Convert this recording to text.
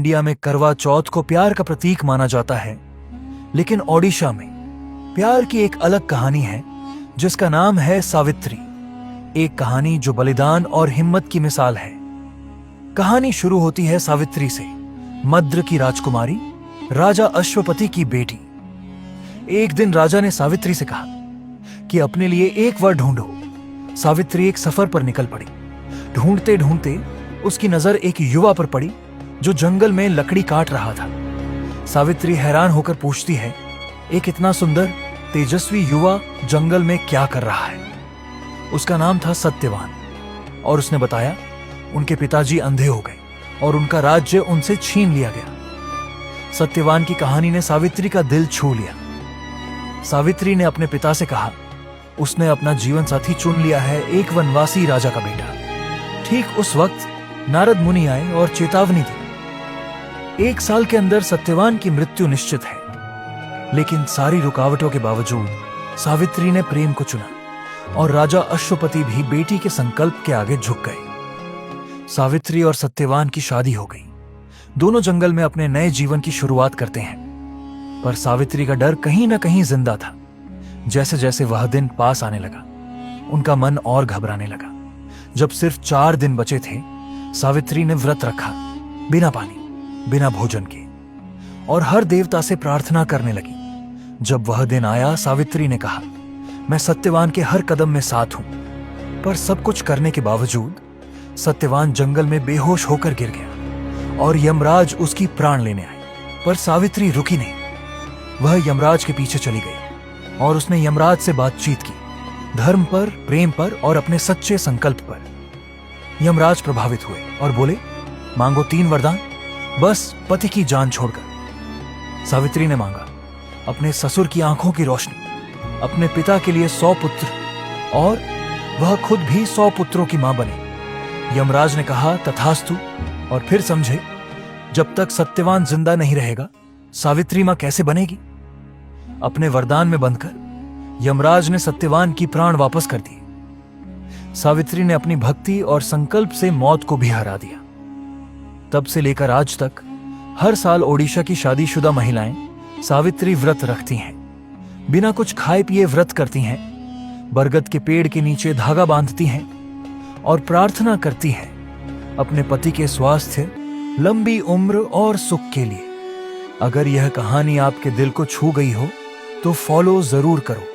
India में करवा चौथ को प्यार का प्रतीक माना जाता है, लेकिन ओडिशा में प्यार की एक अलग कहानी है जिसका नाम है सावित्री। एक कहानी जो बलिदान और हिम्मत की मिसाल है। कहानी शुरू होती है सावित्री से, मद्र की राजकुमारी, राजा अश्वपति की बेटी। एक दिन राजा ने सावित्री से कहा कि अपने लिए एक वर ढूंढो। सावित्री एक सफर पर निकल पड़ी। ढूंढते ढूंढते उसकी नजर एक युवा पर पड़ी जो जंगल में लकड़ी काट रहा था। सावित्री हैरान होकर पूछती है, एक इतना सुंदर तेजस्वी युवा जंगल में क्या कर रहा है? उसका नाम था सत्यवान और उसने बताया उनके पिताजी अंधे हो गए और उनका राज्य उनसे छीन लिया गया। सत्यवान की कहानी ने सावित्री का दिल छू लिया। सावित्री ने अपने पिता से कहा उसने अपना जीवन साथी चुन लिया है, एक वनवासी राजा का बेटा। ठीक उस वक्त नारद मुनि आए और चेतावनी दी, 1 साल के अंदर सत्यवान की मृत्यु निश्चित है। लेकिन सारी रुकावटों के बावजूद सावित्री ने प्रेम को चुना और राजा अश्वपति भी बेटी के संकल्प के आगे झुक गए। सावित्री और सत्यवान की शादी हो गई। दोनों जंगल में अपने नए जीवन की शुरुआत करते हैं, पर सावित्री का डर कहीं ना कहीं जिंदा था। जैसे जैसे वह दिन पास आने लगा, उनका मन और घबराने लगा। जब सिर्फ 4 दिन बचे थे, सावित्री ने व्रत रखा, बिना पानी, बिना भोजन के, और हर देवता से प्रार्थना करने लगी। जब वह दिन आया, सावित्री ने कहा, मैं सत्यवान के हर कदम में साथ हूं। पर सब कुछ करने के बावजूद सत्यवान जंगल में बेहोश होकर गिर गया और यमराज उसकी प्राण लेने आए। पर सावित्री रुकी नहीं। वह यमराज के पीछे चली गई और उसने यमराज से बातचीत की, धर्म पर, प्रेम पर और अपने सच्चे संकल्प पर। यमराज प्रभावित हुए और बोले, मांगो 3 वरदान, बस पति की जान छोड़कर। सावित्री ने मांगा अपने ससुर की आंखों की रोशनी, अपने पिता के लिए 100 पुत्र और वह खुद भी 100 पुत्रों की मां बनी। यमराज ने कहा तथास्तु, और फिर समझे जब तक सत्यवान जिंदा नहीं रहेगा सावित्री मां कैसे बनेगी। अपने वरदान में बंधकर यमराज ने सत्यवान की प्राण वापस कर दिए। सावित्री ने अपनी भक्ति और संकल्प से मौत को भी हरा दिया। तब से लेकर आज तक हर साल ओडिशा की शादीशुदा महिलाएं सावित्री व्रत रखती हैं। बिना कुछ खाए पिए व्रत करती हैं, बरगद के पेड़ के नीचे धागा बांधती हैं और प्रार्थना करती हैं अपने पति के स्वास्थ्य, लंबी उम्र और सुख के लिए। अगर यह कहानी आपके दिल को छू गई हो तो फॉलो जरूर करो।